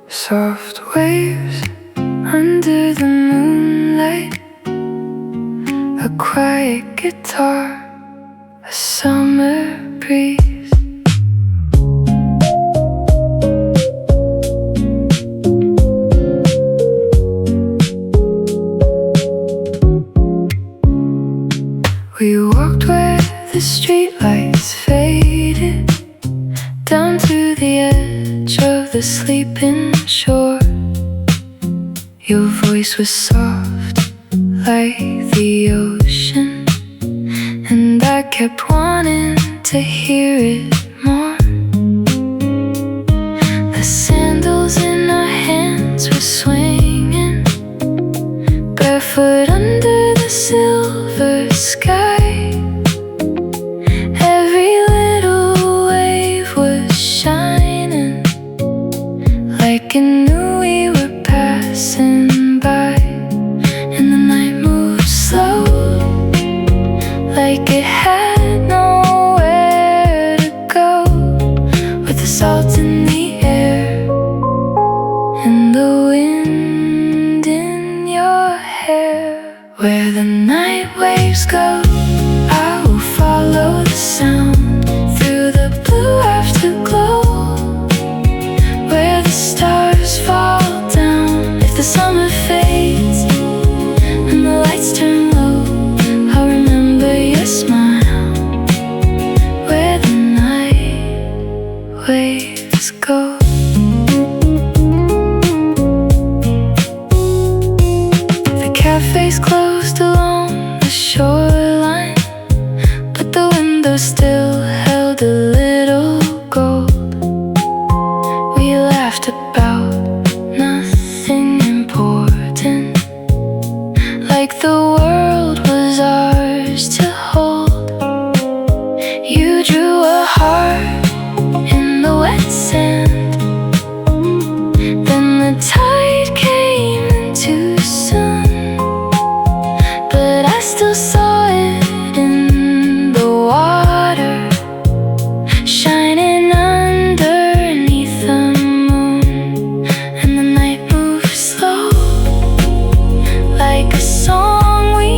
Soft waves under the moonlight, a quiet guitar, a summer breeze. We walked where the streetlights faded, down to the edge of the sleeping shore. Your voice was soft like the ocean, and I kept wanting to hear it more. The sandals in our hands were swinging, barefoot under the silver sky. Every little wave was shining, like it knew we were passing by. And the night moved slow, like it had nowhere to go, with the salt in the air and the wind in your hair. Where the night waves go, I will follow the sound through the blue afterglow, where the stars fall down. If the summer fades and the lights turn low, I'll remember your smile. Where the night waves go. The cafes closed along the shoreline, but the window still held a little gold. We laughed about nothing important, like the world was ours to hold. You drew a heart in the wet sand, then the tide came in too soon, but I still saw it in the water, shining underneath the moon. And the night moved slow, like a song we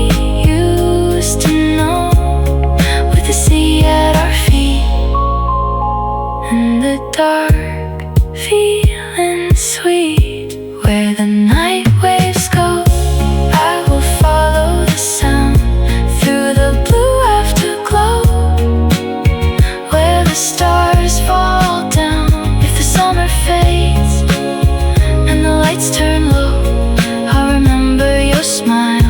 used to know, with the sea at our feet and the dark feeling sweet. Where the night waves go, I will follow the sound through the blue afterglow, where the stars fall down. If the summer fades and the lights turn low, I'll remember your smile.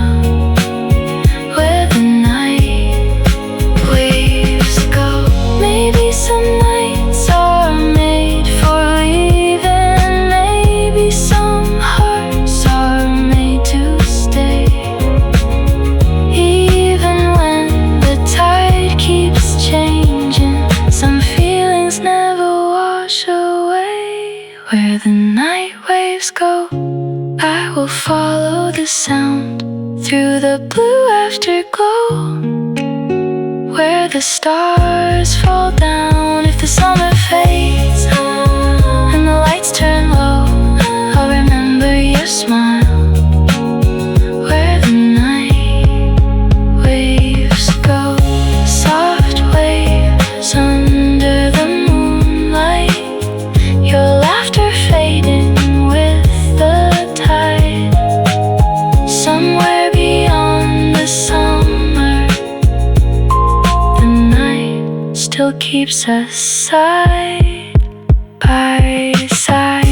Where the night waves go. Maybe some nights are made for leaving, maybe some hearts are made to stay. Even when the tide keeps changing, some feelings never wash away. Where the night waves go, I will follow the sound through the blue afterglow, where the stars fall down. If the summer fades and the lights turn low, I'll remember your smile. Where the night waves go. Soft waves under the moonlight, your laughter fading with the tide. Somewhere beyond the summer, the night still keeps us side by side.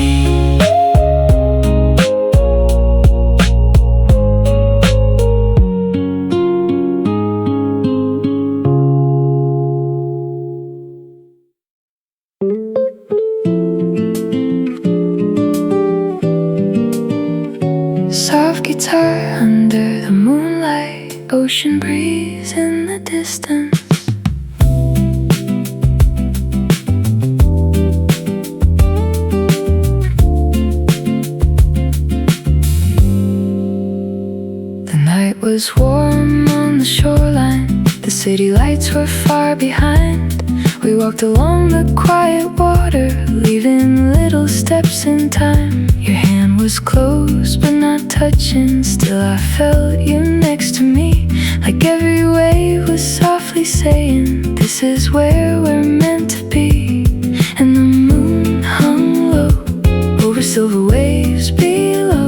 Soft guitar under the moonlight, ocean breeze in the distance. The night was warm on the shoreline, the city lights were far behind. We walked along the quiet water, leaving little little steps in time. Your hand was close but not touching. Still I felt you next to me, like every wave was softly saying, this is where we're meant to be. And the moon hung low over silver waves below,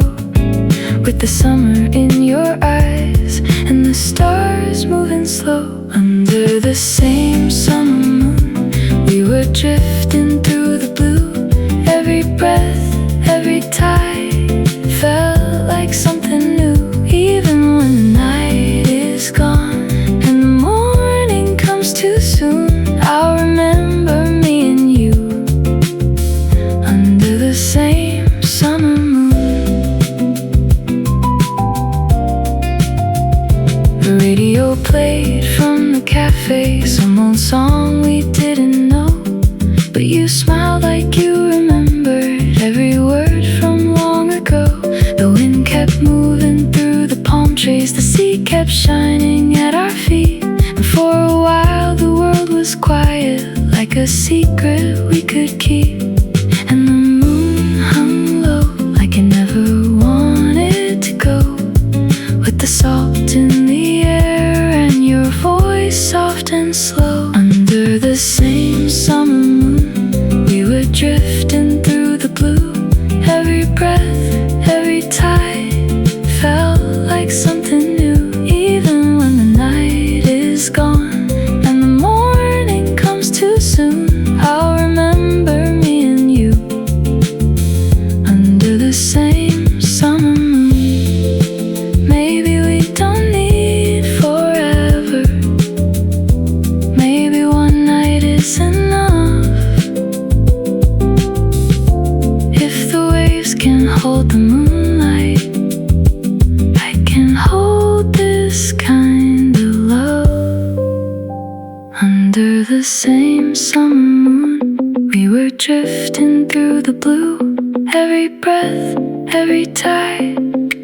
with the summer in your eyes and the stars moving slow. Under the same summer moon, we were drifting through the blue. Every breath, every tide felt like something new. Even when the night is gone and the morning comes too soon, I'll remember me and you under the same summer moon. The radio played from the cafe, some old song we didn't know, but you smiled like you remembered every word from long ago. The wind kept moving through the palm trees, the sea kept shining at our feet, and for a while the world was quiet, like a secret we could keep. And the moon hung low, like it never wanted to go, with the salt in the air and your voice soft and slow. Under the same summer moon, we were drifting through the blue. Every breath, every tide felt like something new. Even when the night is gone and the morning comes too soon, I'll remember me and you under the same summer moon. Maybe we don't need forever, maybe one night is enough. If the waves can hold the moonlight, I can hold this kind of love. Under the same summer moon, we were drifting through the blue. Every breath, every tide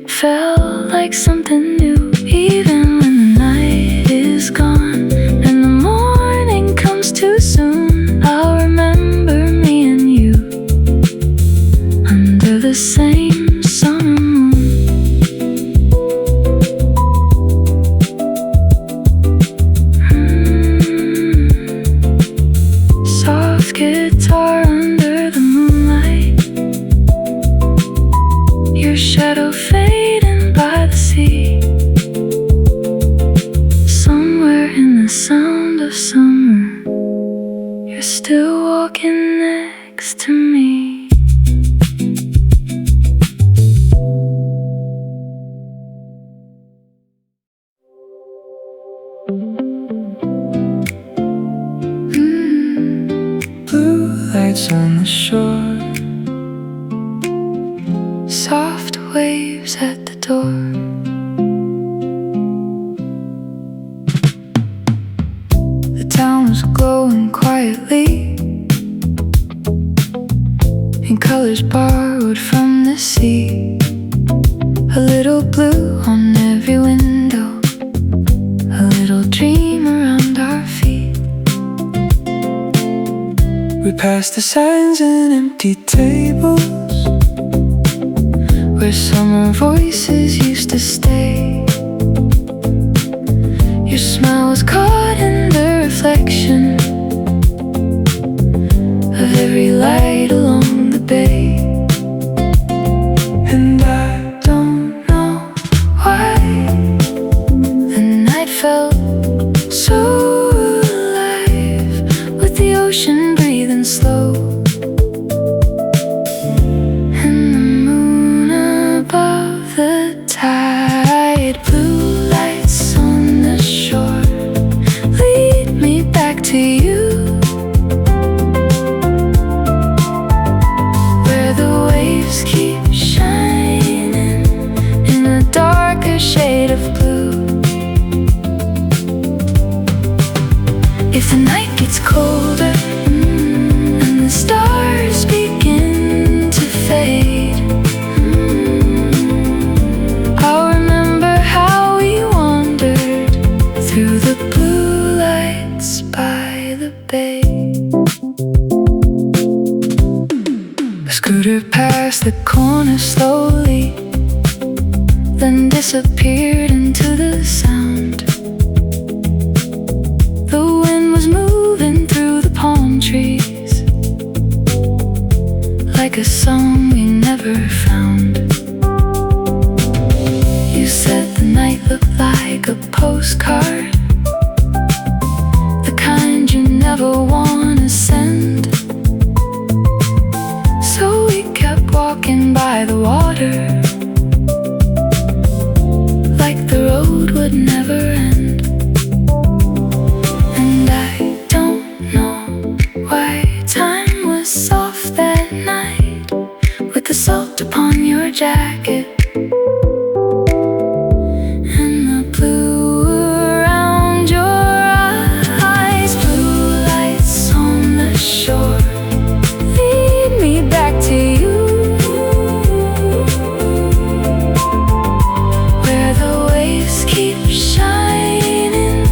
felt like something new. Even when the night is gone and the morning comes too soon, I'll remember me and you under the same summer moon. Soft guitar under the moonlight, your shadow fading by the sea. Somewhere in the sound of summer, you're still walking next to me. Blue lights on the shore, soft waves at the door. The town was glowing quietly in colors borrowed from the sea. A little blue on every window, a little dream around our feet. We passed the signs and empty tables where summer voices used to stay. Your smile was caught in the reflection of every light along the bay. And I don't know why the night felt so alive, with the ocean breathing slow and the moon above the tide. Blue lights on the shore lead me back to you. scooter past the corner slowly, then disappeared into the sound. The wind was moving through the palm trees, like a song we never found. You said the night looked like a postcard, the kind you never wanna send. So we kept walking by the water, like the road would never end. And I don't know why time was soft that night, with the salt upon your jacket and the blue around your eyes. Blue lights on the shore lead me back to you, where the waves keep shining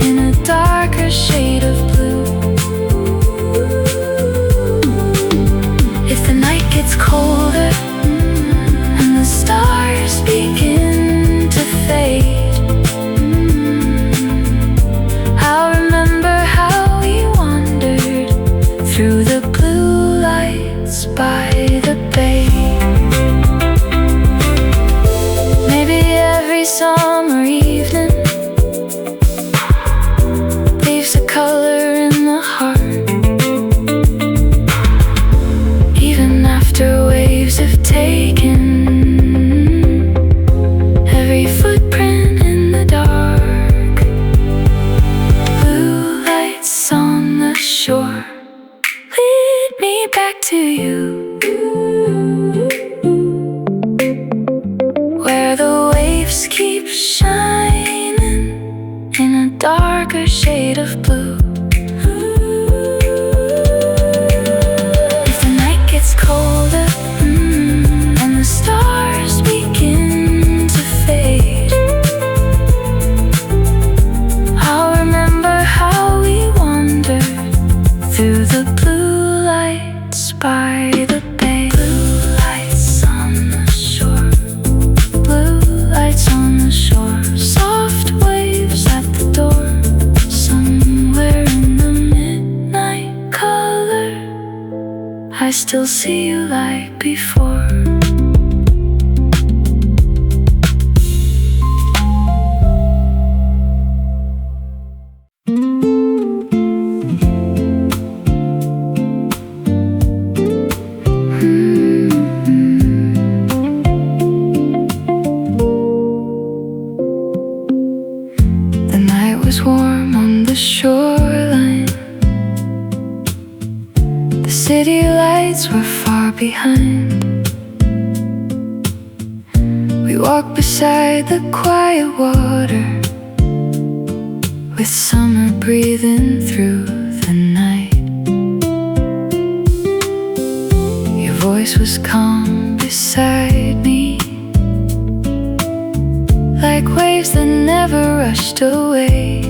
in a darker shade of blue. If the night gets colder and the stars begin to fade, I'll remember how we wandered through the blue lights by the bay. Maybe every summer evening leaves a color in the heart, even after waves have taken every footprint in the dark. Blue lights on the shore lead me back to you, where the waves keep shining in a darker shade of blue. If the night gets colder and the stars begin to fade, I'll remember how we wandered through the blue lights by the bay. Blue lights on the shore, blue lights on the shore, soft waves at the door. Somewhere in the midnight color, I still see you like before. The night was warm on the shoreline, the city lights were far behind. We walked beside the quiet water, with summer breathing through the night. Your voice was calm beside me, like waves that never rushed away.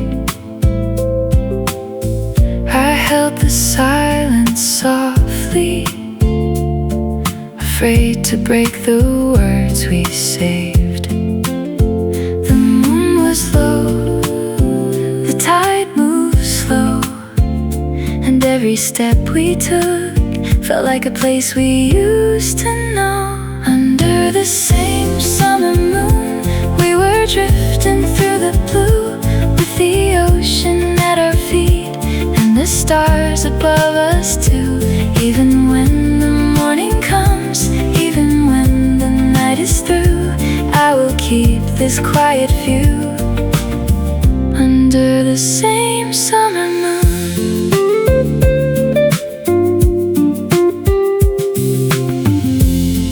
I held the silence softly, afraid to break the words we saved. The moon was low, the tide moved slow, and every step we took felt like a place we used to know. Under the same summer moon, we were drifting through the blue, with the ocean at our feet and the stars above us too. Even when the morning comes, even when the night is through, I will keep this quiet view under the same summer moon.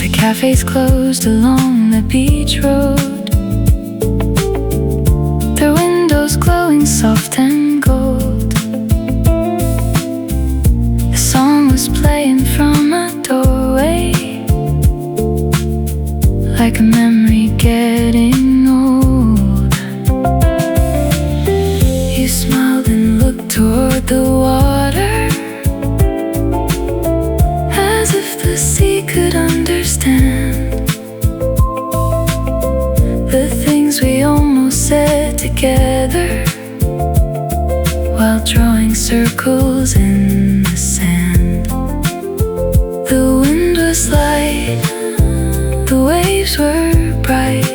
The cafes closed along the beach road, their windows glowing soft and gold. The song was playing from a doorway, like a memory getting old. You smiled and looked toward the water, as if the the sea could understand the things we almost said together while drawing circles in the sand. The wind was light, the waves were bright,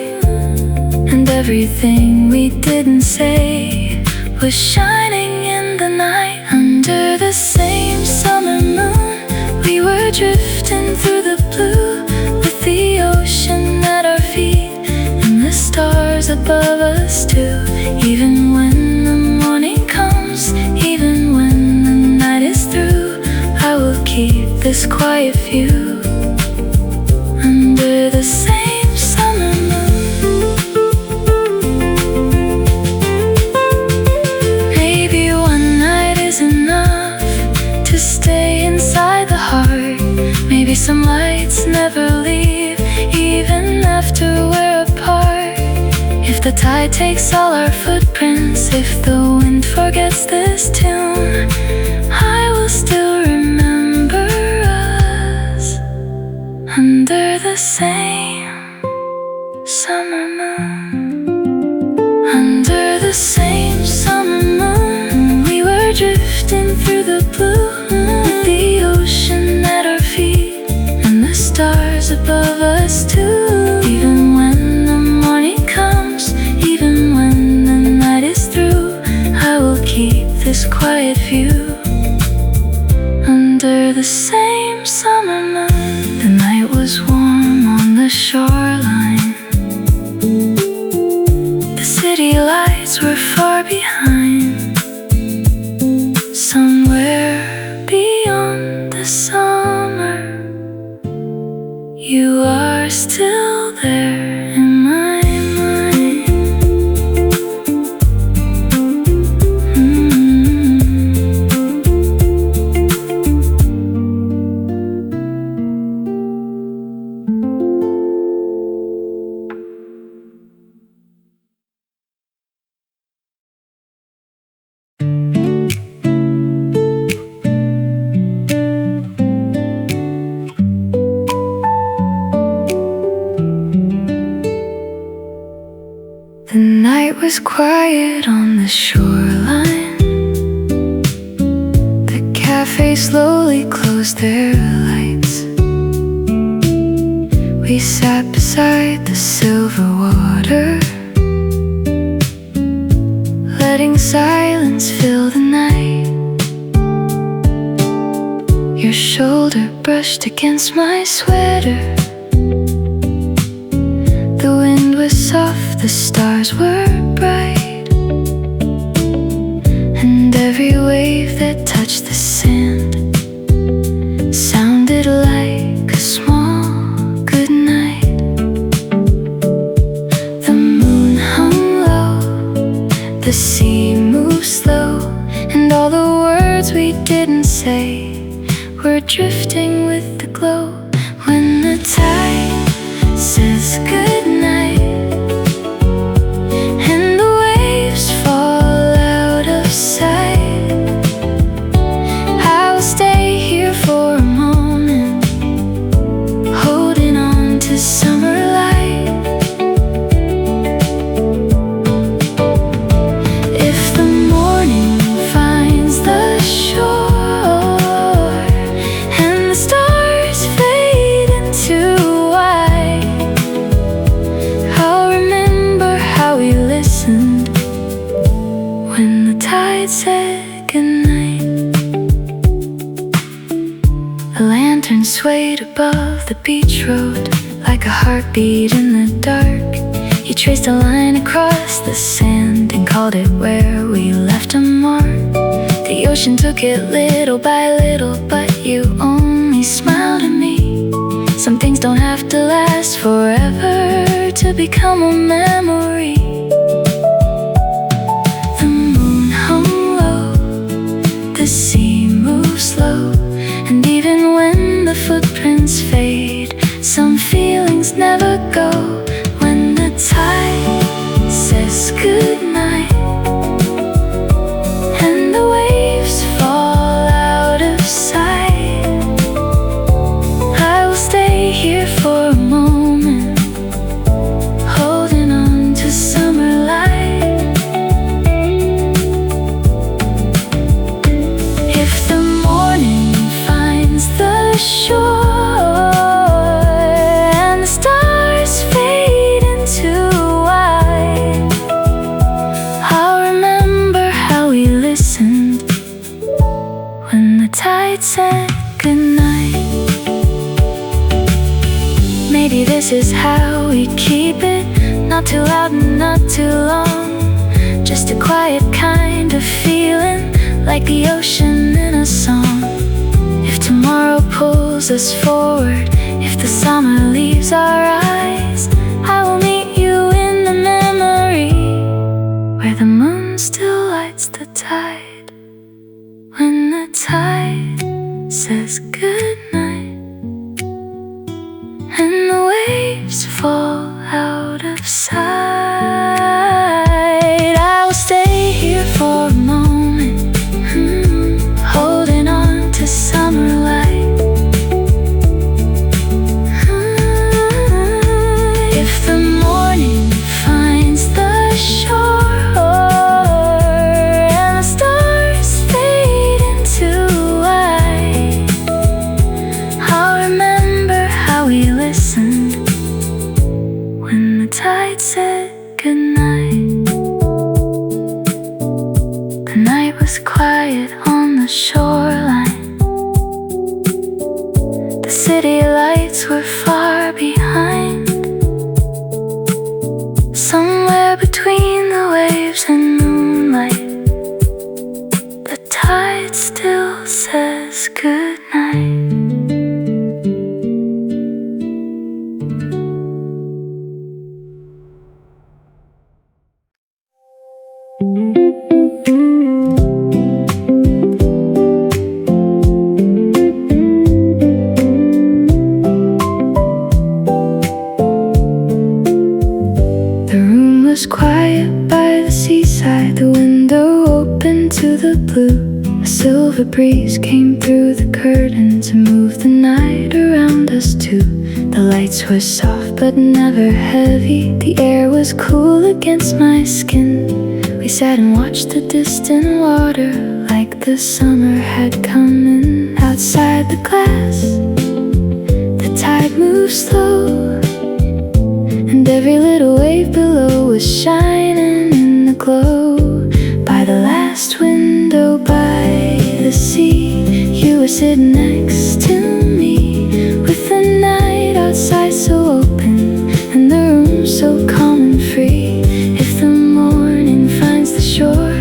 and everything we didn't say was shining in the night. Under the same summer moon, we were drifting through the blue, with the ocean at our feet and the stars above us too. Even when the morning comes, even when the night is through, I will keep this quiet view under the same summer moon. Maybe one night is enough to stay inside the heart. Maybe some lights never leave, even after we're apart. If the tide takes all our footprints, if the wind forgets this tune, I will still remember us under the same summer moon. Under the same summer moon, we were drifting through the blue, with the ocean at our feet and the stars above us too. Even when the morning comes, even when the night is through, I will keep this quiet view under the same summer moon. The night was warm on the shoreline, the city lights were far behind. Somewhere beyond the summer, you are still there in my mind. The night was quiet on the shoreline. The cafes slowly closed their lights. We sat beside the silver water, letting silence fill the night. Your shoulder brushed against my sweater. The wind was soft, the stars were bright, and every wave that touched the sand sounded like a small goodnight. The moon hung low, the sea moved slow, and all the words we didn't say were drifting with the glow. When the tide says goodnight and the waves fall out of sight, I'll stay here for a moment, holding on to summer light. If the morning finds the shore and the stars fade into when the tide said goodnight. A lantern swayed above the beach road like a heartbeat in the dark. You traced a line across the sand and called it where we left a mark. The ocean took it little by little, but you only smiled at me. Some things don't have to last forever to become a memory. The sea moves slow, and even when the footprints fade, some feelings never go. When the tide says goodnight and the waves fall out of sight, I This is how we keep it, not too loud and not too long. Just a quiet kind of feeling, like the ocean in a song. If tomorrow pulls us forward, if the summer leaves our eyes, I will meet you in the memory where the moon still lights the tide. When the tide says goodnight and the waves fall out of sight, I will stay here for a moment, holding on to summer light. If the morning finds the shore and the stars fade into white, I'll remember how we listened when the tide said goodnight. The night was quiet on the shoreline. The city lights were far behind. Somewhere between the waves and moonlight, the tide still says goodnight. Quiet by the seaside, the window open to the blue. A silver breeze came through the curtains and moved the night around us too. The lights were soft but never heavy. The air was cool against my skin. We sat and watched the distant water, like the summer had come in. Outside the glass, the tide moved slow, and every little wave below was shining in the glow. By the last window by the sea, you were sitting next to me, with the night outside so open and the room so calm and free. If the morning finds the shore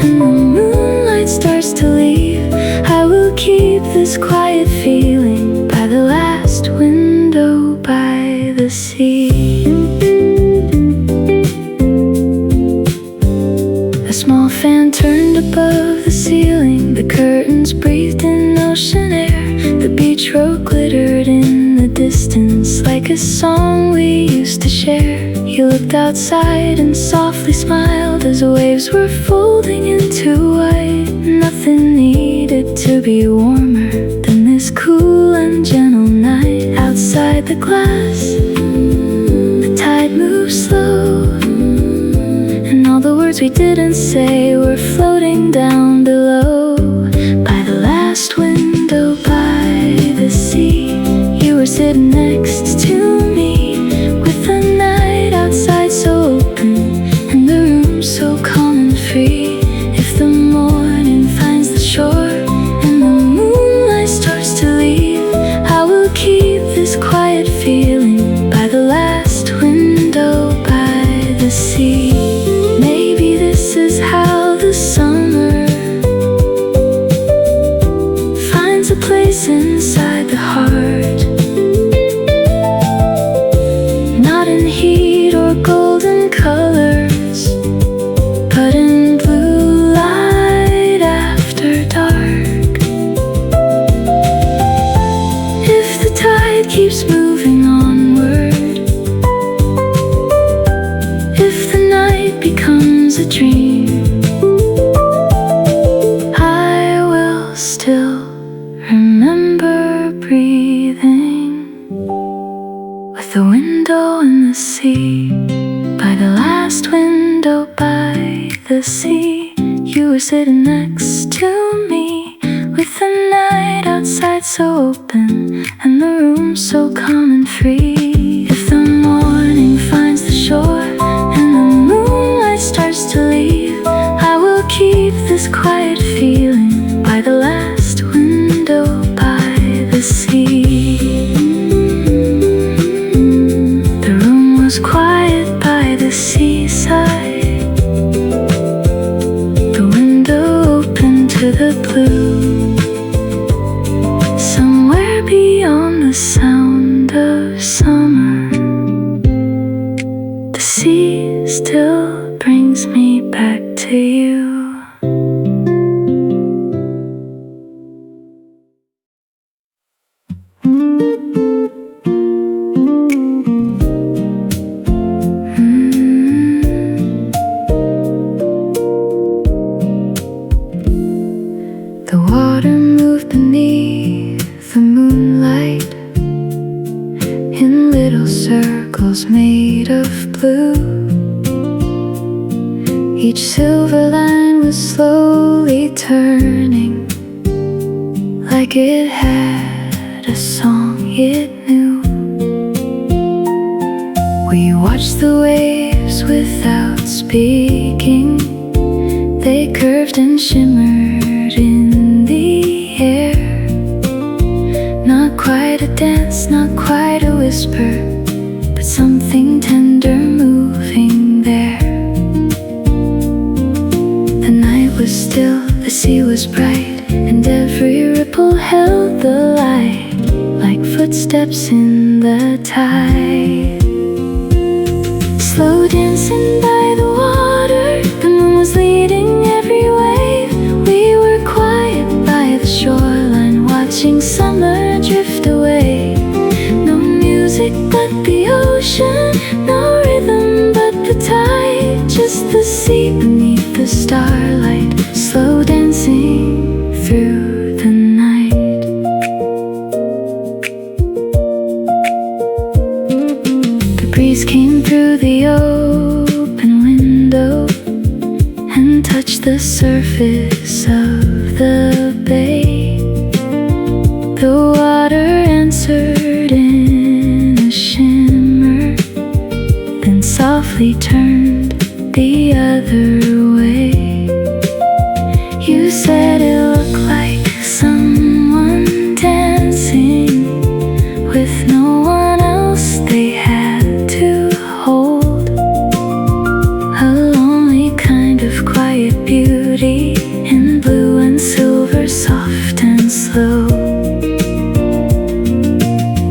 and the moonlight starts to leave, I will keep this quiet feeling by the last window by the sea. A small fan turned above the ceiling, the curtains breathed in ocean air. The beach road glittered in the distance, like a song we used to share. You looked outside and softly smiled as the waves were folding into white. Nothing needed to be warmer than this cool and gentle night. Outside the glass, the tide moved slow, and all the words we didn't say were floating down below. By the last window by the sea, you were sitting next to me, with the night outside so open and the room so calm and free. If the morning finds the shore and the moonlight starts to leave, I will keep this quiet feeling by the last window by the sea. Maybe this is how the summer finds a place inside the heart, not in heat or golden colors, but in blue light after dark. If the tide keeps moving onward, if the night becomes a dream, I will still remember breathing with the window and the sea. By the last window by the sea, you were sitting next to me, with the night outside so open and the room so calm and free. If the morning finds the shore and the moonlight starts to leave, I will keep this quiet feeling by the last window by the sea. blue. Somewhere beyond the sound of summer, the sea still brings me back to you. The water moved beneath the moonlight in little circles made of blue. Each silver line was slowly turning, like it had a song it knew. We watched the waves without speaking. They curved and shimmered in the air. Not quite a dance, not quite a whisper, but something tender moving there. The night was still, the sea was bright, and every ripple held the light, like footsteps in the tide. Slow dancing by the water, the moon was leading every wave. We were quiet by the shoreline, watching summer drift away. No music but the ocean, no rhythm but the tide, just the sea beneath the starlight, slow dancing through the night. The breeze came through the open window and touched the surface of the bay. The water answered in a shimmer, then softly turned the other way. You said it looked like someone dancing with no one else they had to hold. A lonely kind of quiet beauty in blue and silver, soft and slow.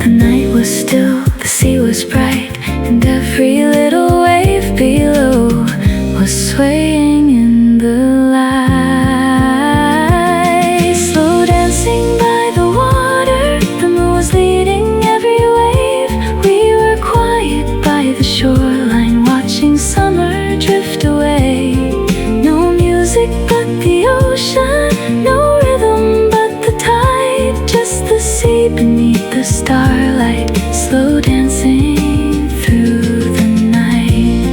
The night was still, the sea was bright, and every little wave below was swaying in the light. Slow dancing by the water, the moon was leading every wave. We were quiet by the shoreline, watching summer drift away. No music but the ocean, no rhythm but the tide, just the sea beneath the starlight, slow dancing through the night.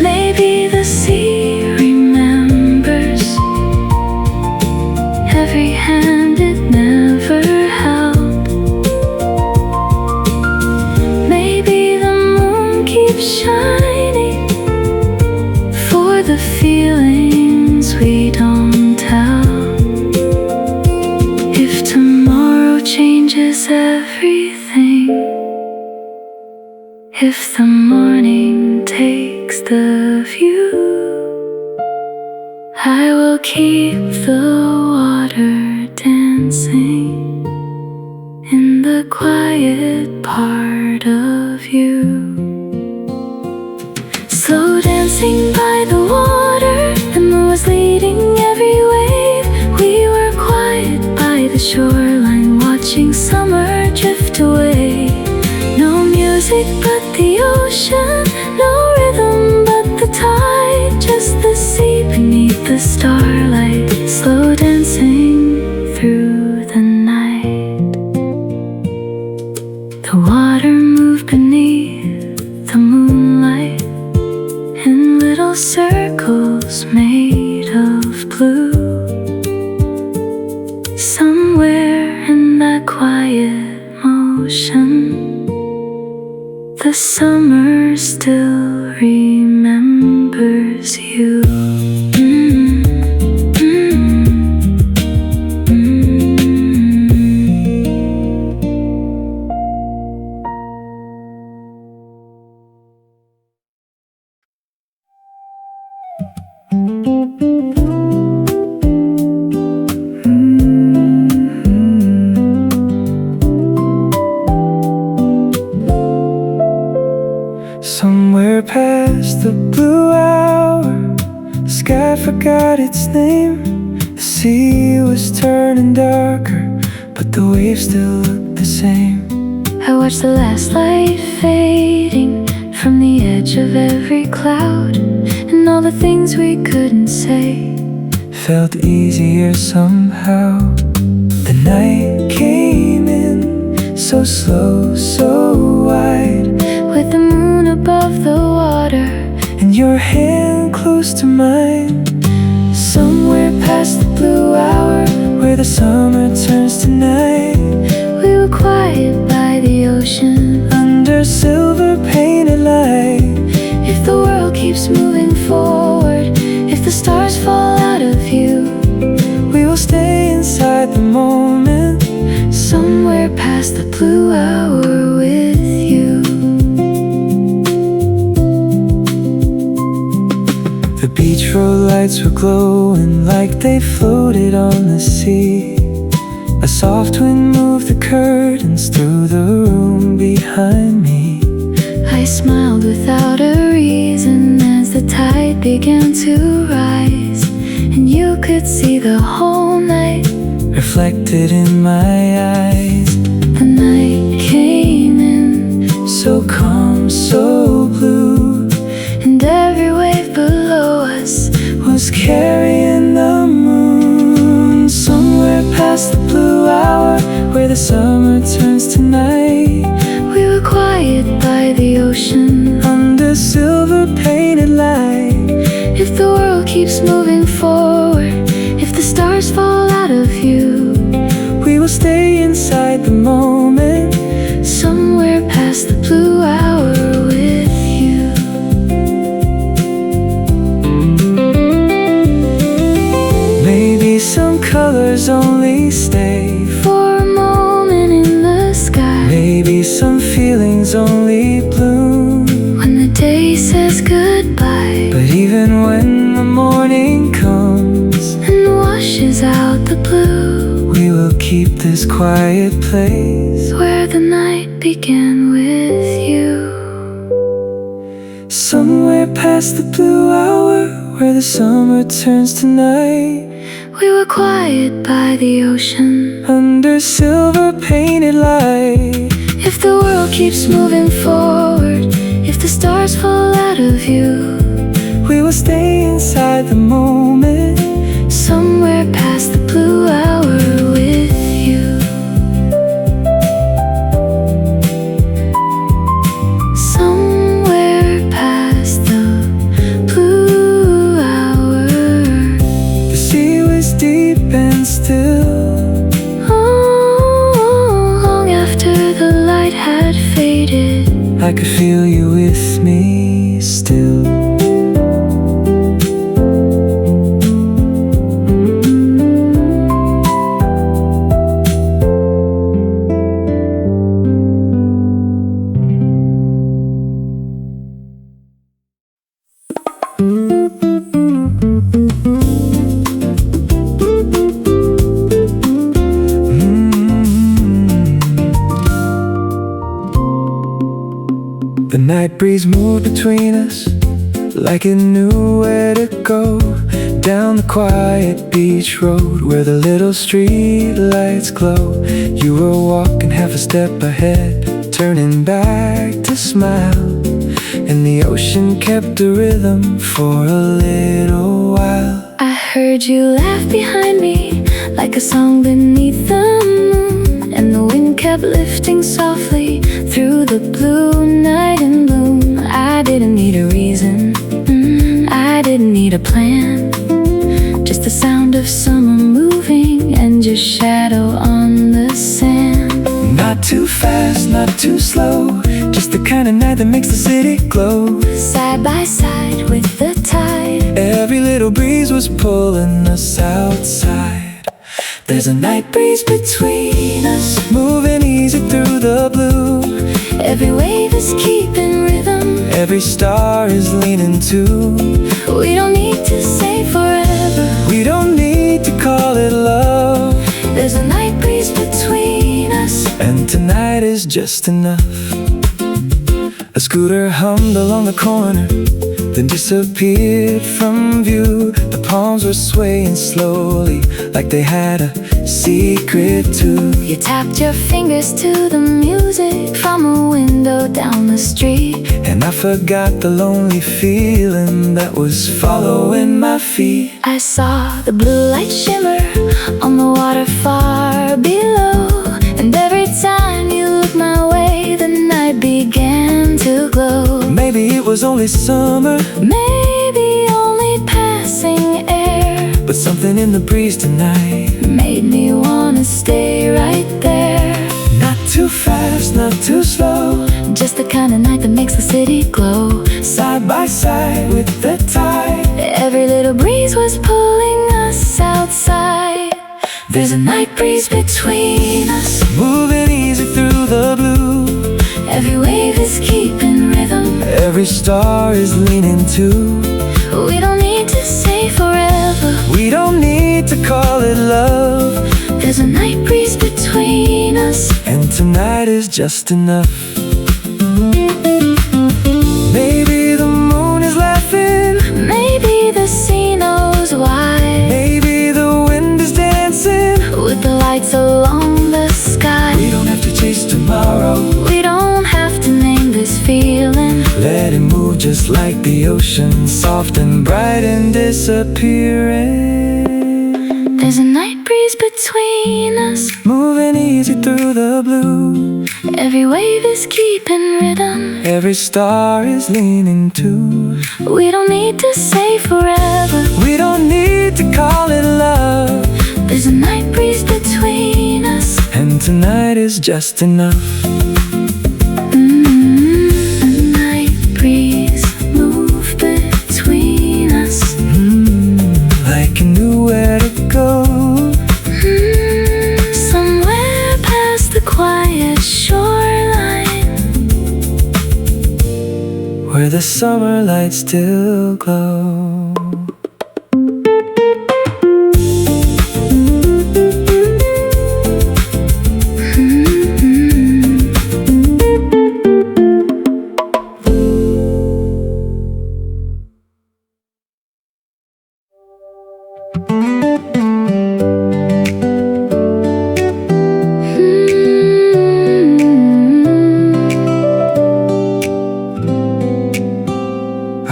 Maybe the sea remembers every hand it never held. Maybe the moon keeps shining for the feelings we don't tell. If tomorrow changes everything, if the morning takes the view, I will keep the water dancing in the quiet part of you. Slow dancing by the water, the moon was leading every wave. We were quiet by the shoreline, watching summer drift away. No music but the ocean, no rhythm but the tide, just the sea beneath the starlight, slow dancing through the night. The water moved beneath the moonlight in little circles made of blue. Somewhere in that quiet motion, the summer still remembers you. past the blue hour. The sky forgot its name. The sea was turning darker, but the waves still look the same. I watched the last light fading from the edge of every cloud, and all the things we couldn't say felt easier somehow. The night came in so slow, so wide, with the moon above the water and your hand close to mine. Somewhere past the blue hour, where the summer turns to night, we were quiet by the ocean, under silver painted light. If the world keeps moving forward, if the stars fall out of view, we will stay inside the moment, somewhere past the blue hour with you. The beach road lights were glowing like they floated on the sea. A soft wind moved the curtains through the room behind me. I smiled without a reason as the tide began to rise, and you could see the whole night reflected in my eyes. The night came in so calm, so blue, and every wave below us was carrying the moon. Somewhere past the blue hour, where the summer turns to night, we were quiet by the ocean, under silver painted light. If the world keeps moving forward, if the stars fall out of view, we will stay inside the moment, somewhere past the blue hour with you. Maybe some colors only stay for a moment in the sky. Maybe some feelings only bloom when the day says goodbye. But even when the morning comes and washes out the blue, we will keep this quiet place where the night began with you. Somewhere past the blue hour, where the summer turns to night, we were quiet by the ocean, under silver painted light. If the world keeps moving forward, if the stars fall out of view, we will stay inside the moment, somewhere past the blue hour with you. Somewhere past the blue hour. The sea was deep and still, long after the light had faded, I could feel you with me still. The night breeze moved between us like it knew where to go, down the quiet beach road where the little street lights glow. You were walking half a step ahead, turning back to smile, and the ocean kept a rhythm for a little while. I heard you laugh behind me like a song beneath the moon, and the wind kept lifting softly through the blue night and bloom. I didn't need a reason, I didn't need a plan, just the sound of summer moving and your shadow on the sand. Not too fast, not too slow, just the kind of night that makes the city glow. Side by side with the tide, every little breeze was pulling us outside. There's a night breeze between us, moving easy through the blue. Every wave is keeping rhythm, every star is leaning too. We don't need to say forever, we don't need to call it love. There's a night breeze between us, and tonight is just enough. A scooter hummed along the corner, then disappeared from view. The palms were swaying slowly, like they had a secret too. You tapped your fingers to the music from a window down the street, and I forgot the lonely feeling that was following my feet. I saw the blue light shimmer on the water far below, and every time you looked my way, the night began to glow. Maybe it was only summer, maybe only passing air, but something in the breeze tonight made me wanna stay right there. Not too fast, not too slow, just the kind of night that makes the city glow. side by side with the tide. Every little breeze was pulling us outside. There's a night breeze between us, moving easy through the blue. every wave is keeping rhythm, Every star is leaning too. we don't need to say forever, We don't need to call it love, there's a night breeze between us, and tonight is just enough. Maybe the moon is laughing, maybe the sea knows why, maybe the wind is dancing. with the lights along the sky. We don't have to chase tomorrow, We don't have to name this feeling, let it move just like the ocean, soft and bright and disappearing. there's a night breeze between us, Moving easy through the blue. every wave is keeping rhythm, Every star is leaning too. we don't need to say forever, We don't need to call it love, there's a night breeze between us. and tonight is just enough. A night breeze move between us, Like you knew where to go. somewhere past the quiet shoreline, Where the summer lights still glow.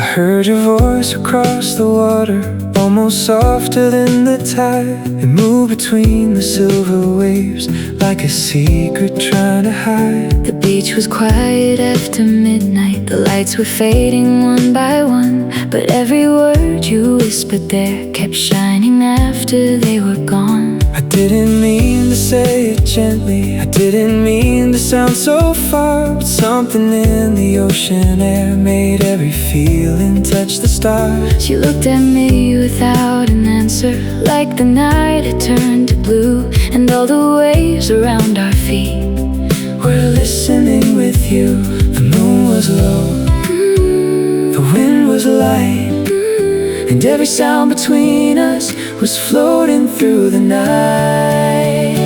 I heard your voice across the water, almost softer than the tide. It moved between the silver waves, like a secret trying to hide. the beach was quiet after midnight, the lights were fading one by one, but every word you whispered there kept shining after they were gone. I didn't mean to say it gently, I didn't mean to sound so far, but something in the ocean air made every feeling touch the stars. She looked at me without an answer, like the night had turned to blue, and all the waves around our feet We're listening with you. The moon was low, the wind was light, and every sound between us was floating through the night.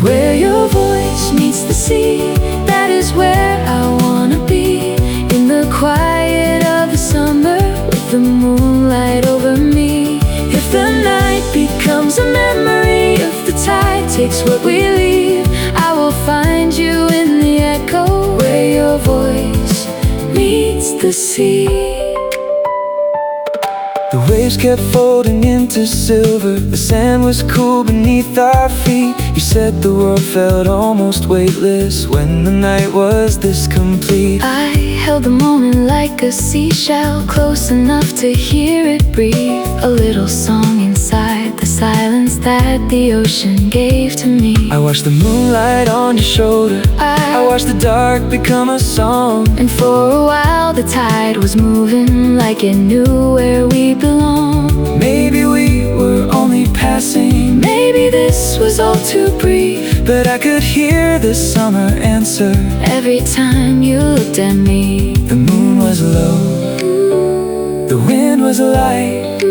Where your voice meets the sea, that is where I wanna be. In the quiet of the summer, with the moonlight over me. If the night becomes a memory, if the tide takes what we leave, I will find you in the echo, where your voice meets the sea. The waves kept folding into silver, the sand was cool beneath our feet. You said the world felt almost weightless when the night was this complete. I held the moment like a seashell, close enough to hear it breathe. A little song inside the silence that the ocean gave to me. I watched the moonlight on your shoulder, I watched the dark become a song. And for a while the tide was moving like it knew where we belong. Maybe we were only passing, Maybe this was all too brief, but I could hear the summer answer every time you looked at me. The moon was low, the wind was light,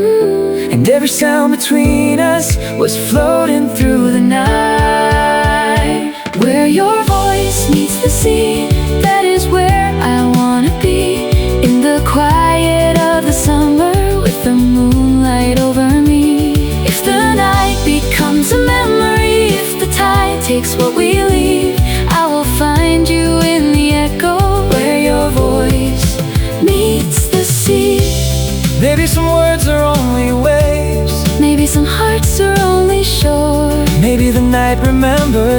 and every sound between us was floating through the night. Where your voice meets the sea, that is where I wanna be. In the quiet of the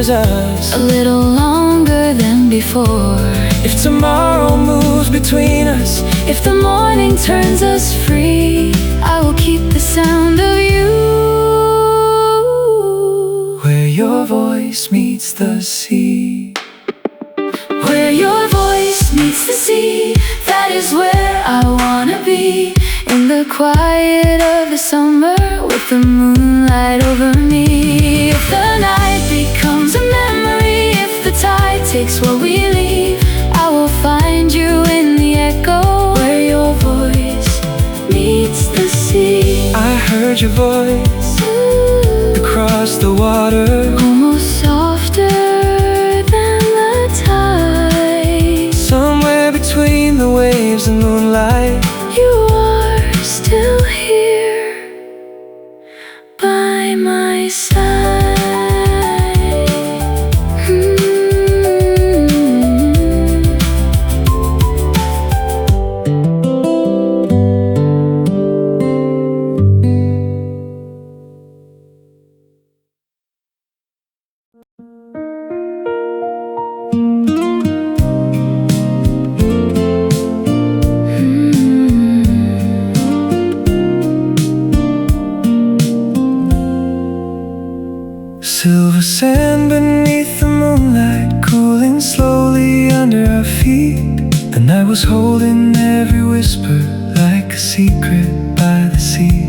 mirrors us a little longer than before. If tomorrow moves between us, If the morning turns us free, I will keep the sound of you. where your voice meets the sea. Where your voice meets the sea, that is where I wanna be. In the quiet of the summer, with the moonlight over me. If the night becomes a memory, if the tide takes what we leave, I will find you in the echo, where your voice meets the sea. I heard your voice across the water, Almost softer than the tide. somewhere between the waves and moonlight. You are still here by my side. Silver sand beneath the moonlight, cooling slowly under our feet. The night was holding every whisper like a secret by the sea.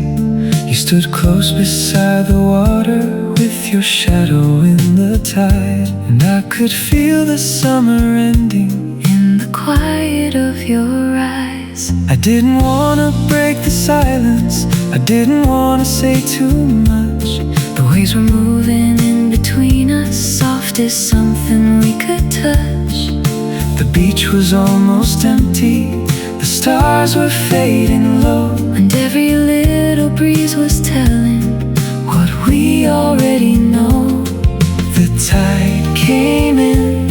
You stood close beside the water with your shadow in the tide, and I could feel the summer ending In the quiet of your eyes, I didn't wanna break the silence, I didn't wanna say too much. the waves were moving in between us, soft as something we could touch. The beach was almost empty, the stars were fading low, And every little breeze was telling what we already know. the tide came in.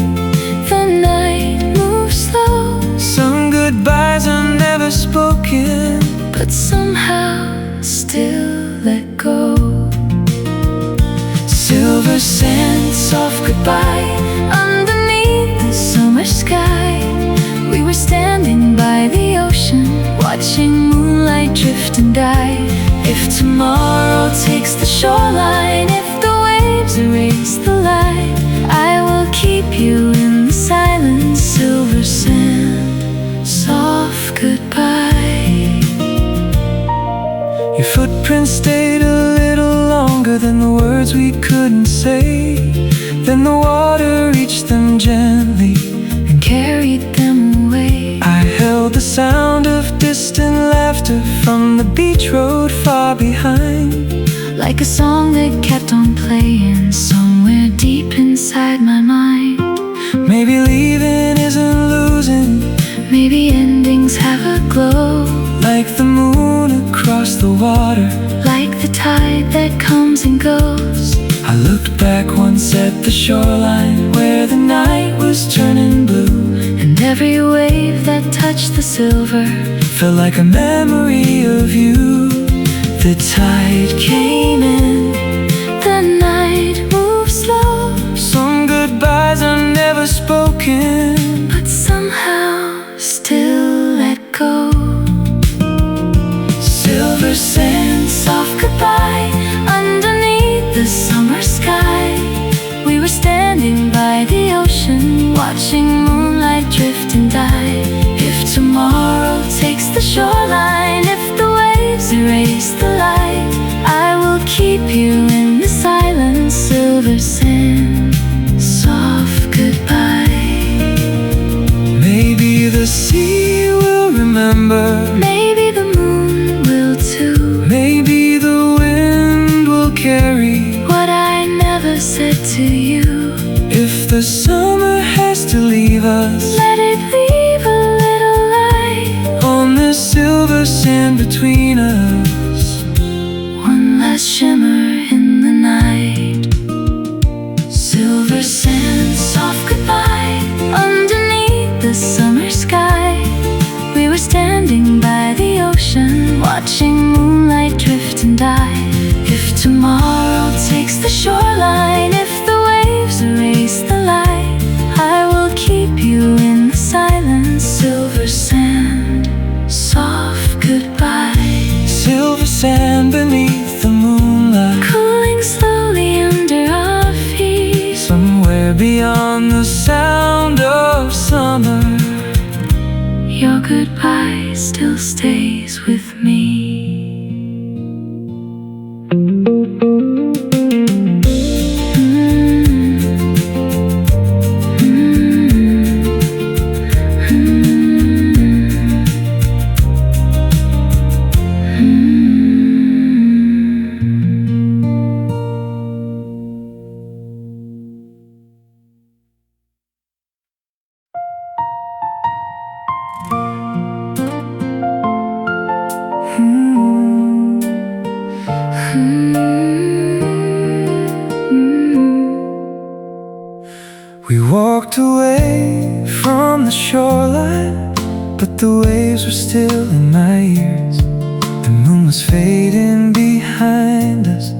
The night moved slow, Some goodbyes are never spoken, but somehow still let go. silver sand, Soft goodbye underneath the summer sky. We were standing by the ocean, watching moonlight drift and die. If tomorrow takes the shoreline, if the waves erase the light, I will keep you in the silence. Silver sand, soft goodbye. Your footprints stayed a little longer than the words we couldn't say. Then the water reached them gently And carried them away. I held the sound of distant laughter from the beach road far behind. Like a song that kept on playing somewhere deep inside my mind. Maybe leaving isn't losing, Maybe endings have a glow, like the moon across the water. like the tide that comes and goes. I looked back once at the shoreline where the night was turning blue, And every wave that touched the silver felt like a memory of you. The tide came in, the night moved slow, some goodbyes are never spoken, but somehow still let go. silver sand, Soft goodbye underneath the summer sky. We were standing by the ocean, watching moonlight drift and die. If tomorrow takes the shoreline, if the waves erase the light, I will keep you in the silence. Silver sand, soft goodbye. maybe the sea will remember, Maybe the moon will too. maybe the wind will carry. What I never said to you, If the summer has to leave us let it leave a little light. on this silver sand between us, One last shimmer in the night. Silver sand, soft goodbye underneath the summer sky. We were standing by the ocean, watching moonlight drift and die. If tomorrow takes the shoreline, if the waves are on the sound of summer. Your goodbye still stays with me. We walked away from the shoreline, but the waves were still in my ears. The moon was fading behind us,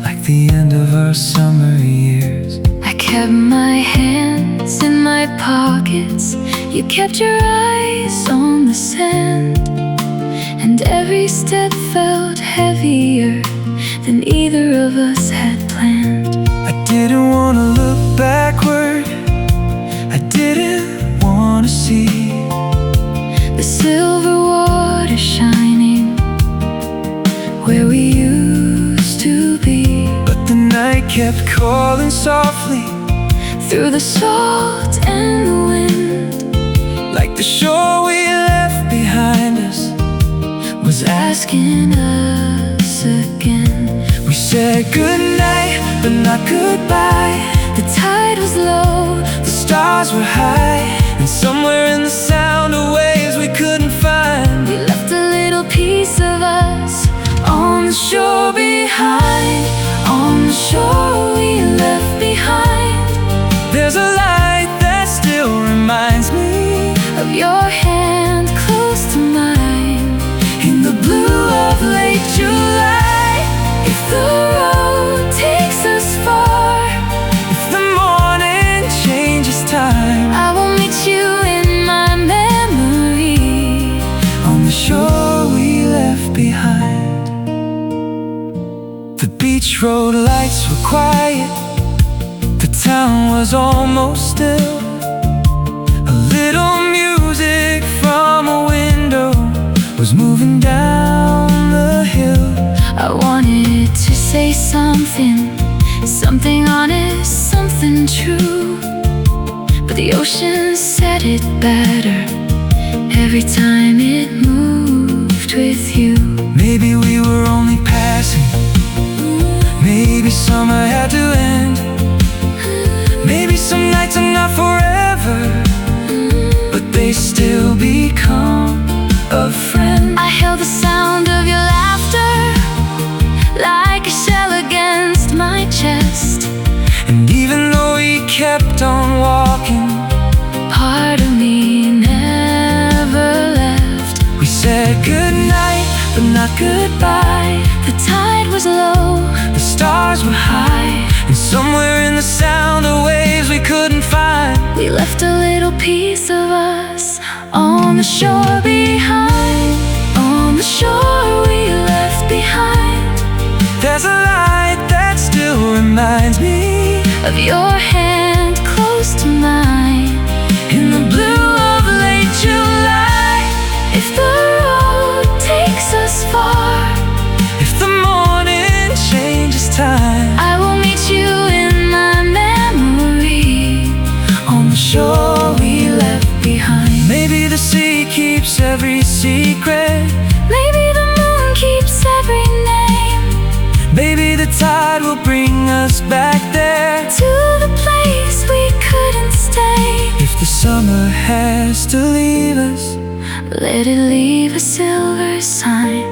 like the end of our summer years. I kept my hands in my pockets. You kept your eyes on the sand, and every step felt heavier than either of us had planned. I didn't want to look backward, I didn't want to see the silver water shining where we used to be. but the night kept calling softly Through the salt and the wind, like the shore we left behind us was asking us again. We said goodnight, but not goodbye. The tide was low, The stars were high, and somewhere in the sound of waves we couldn't find. we left a little piece of us on the shore behind. On the shore we left behind. There's a light that still reminds me Of your hand close to mine, in the blue of late July. if the road takes us far, If the morning changes time, I will meet you in my memory. on the shore we left behind. The beach road lights were quiet, the town was almost still. A little music from a window was moving down the hill. I wanted to say something honest, something true, but the ocean said it better every time it moved with you. Maybe we were only passing, maybe summer had to end. Maybe some nights are not forever, but they still become a friend. I held the sound of your laughter like a shell against my chest, And even though we kept on walking, part of me never left. we said goodnight, but not goodbye. The tide was low, The stars were high, and somewhere in the sound of waves we couldn't find. we left a little piece of us on the shore behind. On the shore we left behind. There's a light that still reminds me Of your hand close to mine, in the blue of late July. if the road takes us far, If the morning changes time, I will meet you in my memory. on the shore we left behind. Maybe the sea keeps every secret, Maybe the moon keeps every name, maybe the tide will bring us back there. to the place we couldn't stay. If the summer has to leave us, Let it leave a silver sign,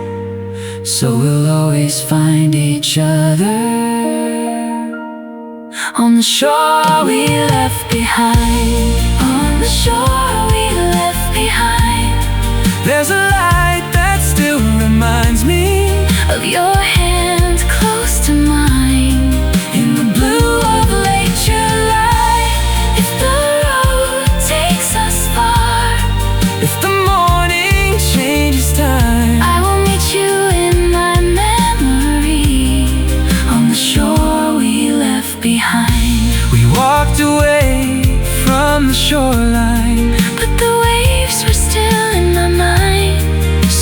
so we'll always find each other on the shore we left behind. On the shore we left behind. There's a light that still reminds me Of your hand close to mine, in the blue of late July. if the road takes us far, If the morning changes time, I will meet you in my memory. On the shore we left behind. we walked away shoreline, but the waves were still in my mind.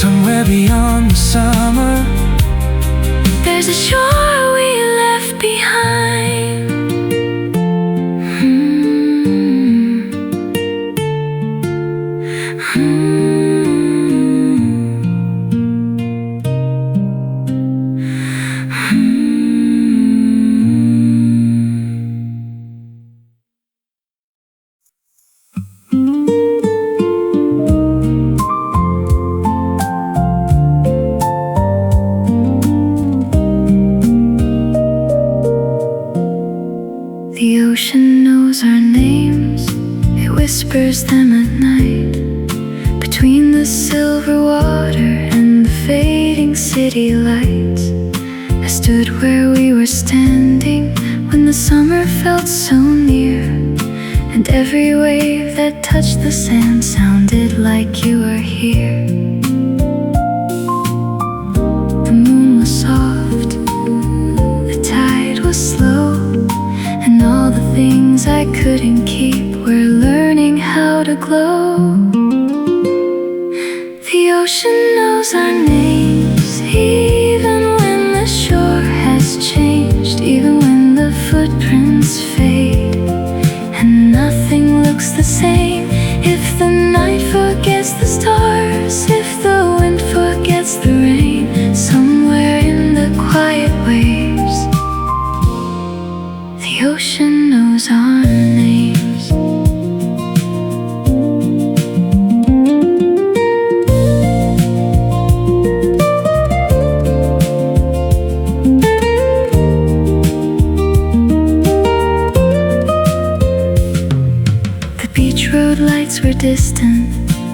somewhere beyond the summer. There's a shore we left behind. The ocean knows our names, it whispers them at night. Between the silver water and the fading city lights, I stood where we were standing when the summer felt so near, and every wave that touched the sand sounded like you were here. The moon was soft, the tide was slow, and all the things I couldn't keep were learning how to glow. The ocean knows our names, even when the shore has changed, even when the footprints fade, and nothing looks the same. If the night forgets the stars, if the wind forgets the rain, somewhere in the quiet waves, the ocean knows our names. The beach road lights were distant,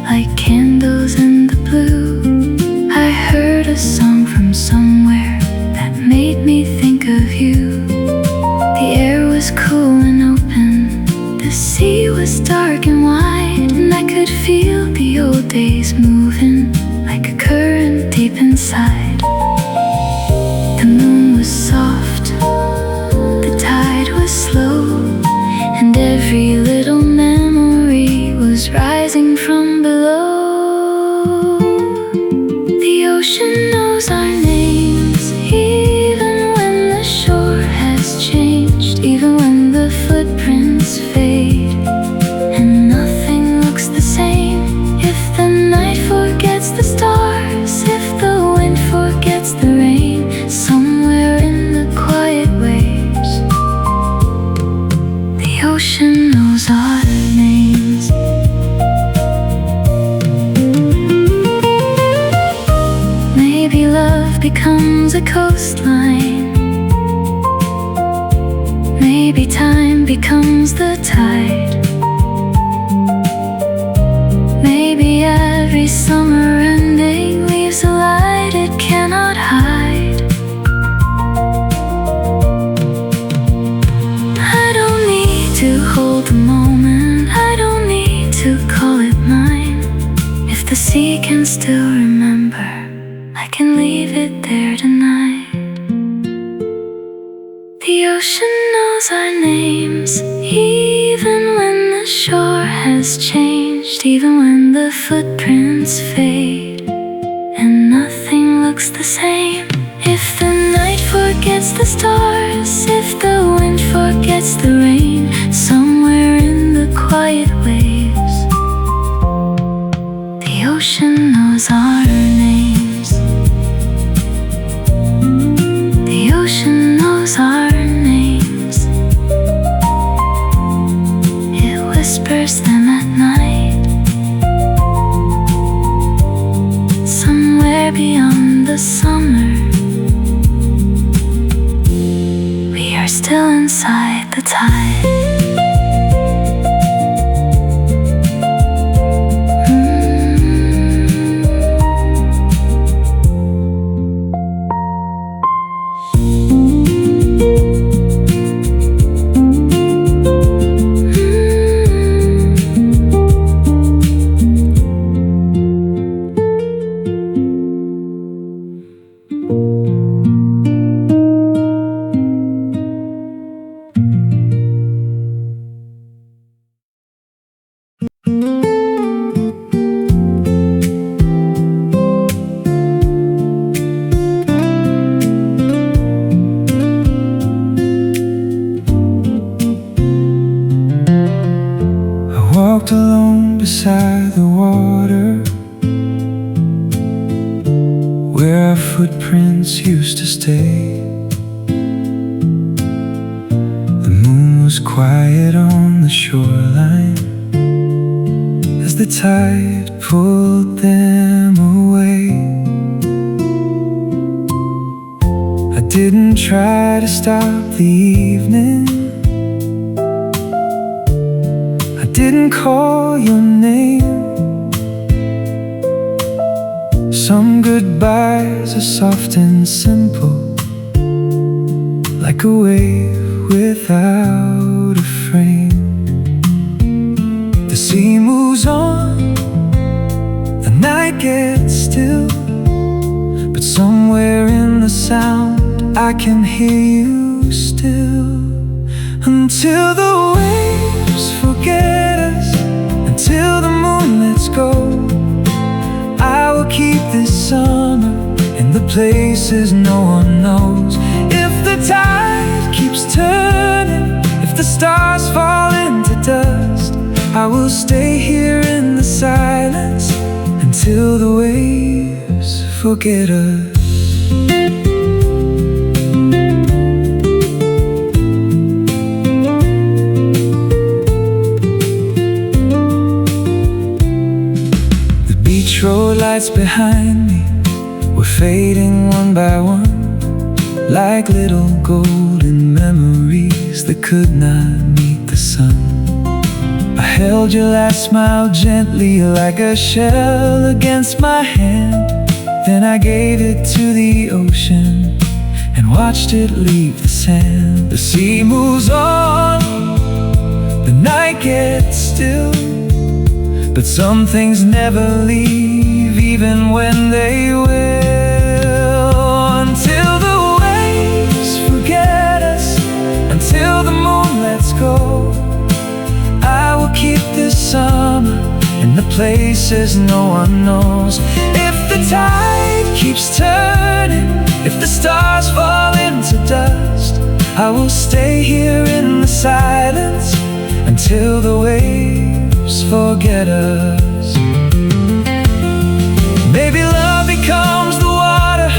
like candles in the blue. I heard a song from somewhere that made me think of you. The air was cool and open, the sea was dark and wide, and I could feel the old days moving like a current deep inside. The moon was soft, the tide was slow, and every little memory was rising from below. The ocean knows our names, even when the shore has changed, even when the footprints fade, and nothing looks the same. If the night forgets the stars, if the wind forgets the rain, somewhere in the quiet waves, the ocean knows our names. Maybe love becomes a coastline, maybe time becomes the tide, maybe every summer ending leaves a light it cannot hide. I don't need to hold the moment, I don't need to call it mine. If the sea can still remember, I can leave it there tonight. The ocean knows our names, even when the shore has changed, even when the footprints fade, and nothing looks the same. If the night forgets the stars, if the wind forgets the rain, somewhere in the quiet waves, the ocean knows our names. The ocean knows our names, it whispers them at night, somewhere beyond the summer, we are still inside the tide. walked alone beside the water, where our footprints used to stay. The moon was quiet on the shoreline as the tide pulled them away. I didn't try to stop the evening, I didn't call your name. Some goodbyes are soft and simple, like a wave without a frame. The sea moves on, the night gets still, but somewhere in the sound I can hear you still. Until the waves forget us, until the moon lets go, I will keep this summer in the places no one knows. If the tide keeps turning, if the stars fall into dust, I will stay here in the silence until the waves forget us. Road lights behind me were fading one by one, like little golden memories that could not meet the sun. I held your last smile gently like a shell against my hand, then I gave it to the ocean and watched it leave the sand. The sea moves on, the night gets still, but some things never leave, even when they will. Until the waves forget us, until the moon lets go, I will keep this summer in the places no one knows. If the tide keeps turning, if the stars fall into dust, I will stay here in the silence until the waves forget us. Maybe love becomes the water,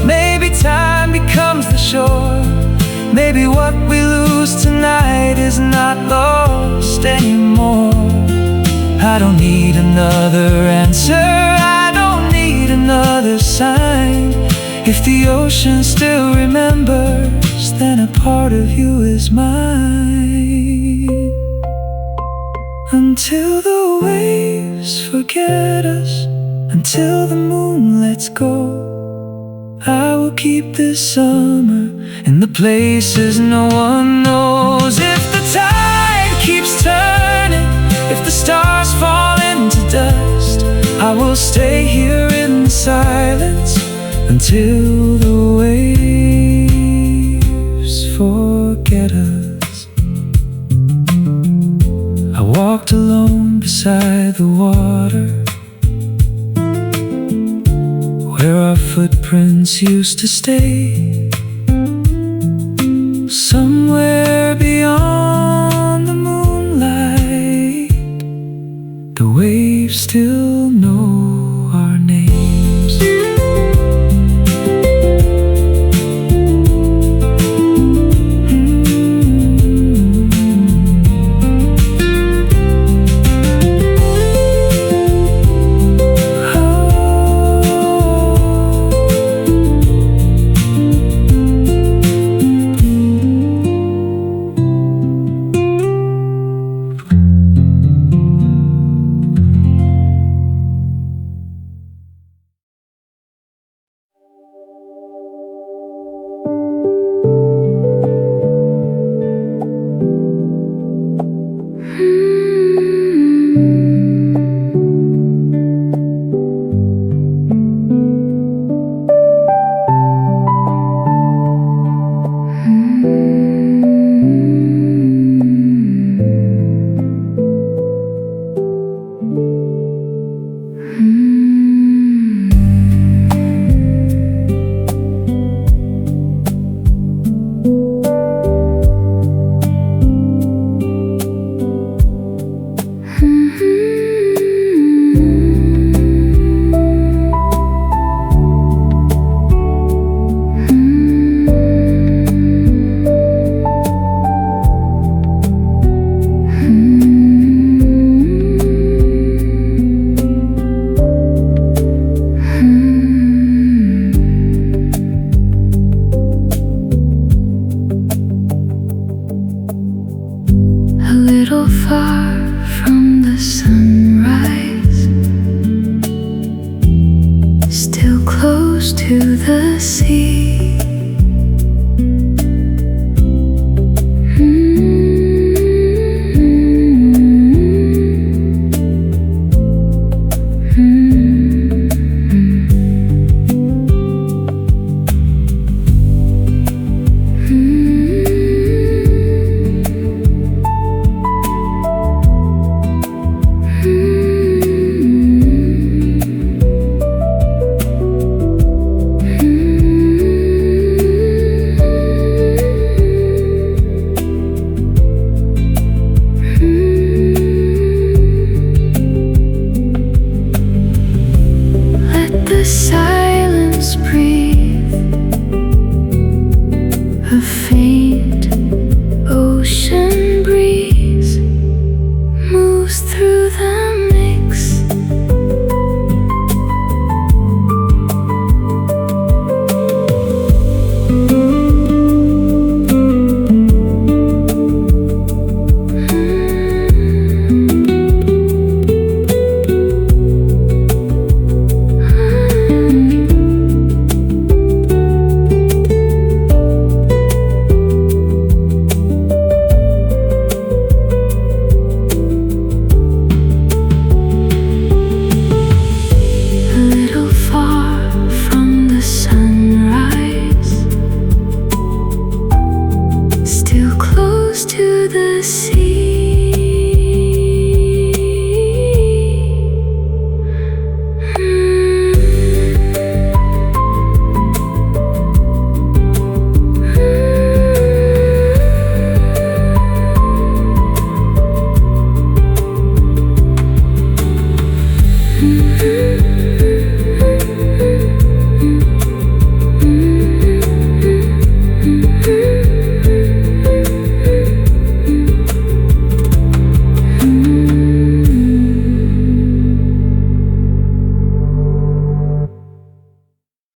maybe time becomes the shore, maybe what we lose tonight is not lost anymore. I don't need another answer, I don't need another sign. If the ocean still remembers, then a part of you is mine. Until the waves forget us, until the moon lets go, I will keep this summer in the places no one knows. If the tide keeps turning, if the stars fall into dust, I will stay here in the silence until the waves forget us. I walked alone beside the water, where our footprints used to stay. Somewhere beyond the moonlight, the waves still know our names. far from the sunrise, still close to the sea. Silence breathe, a faint ocean breeze moves through the mix.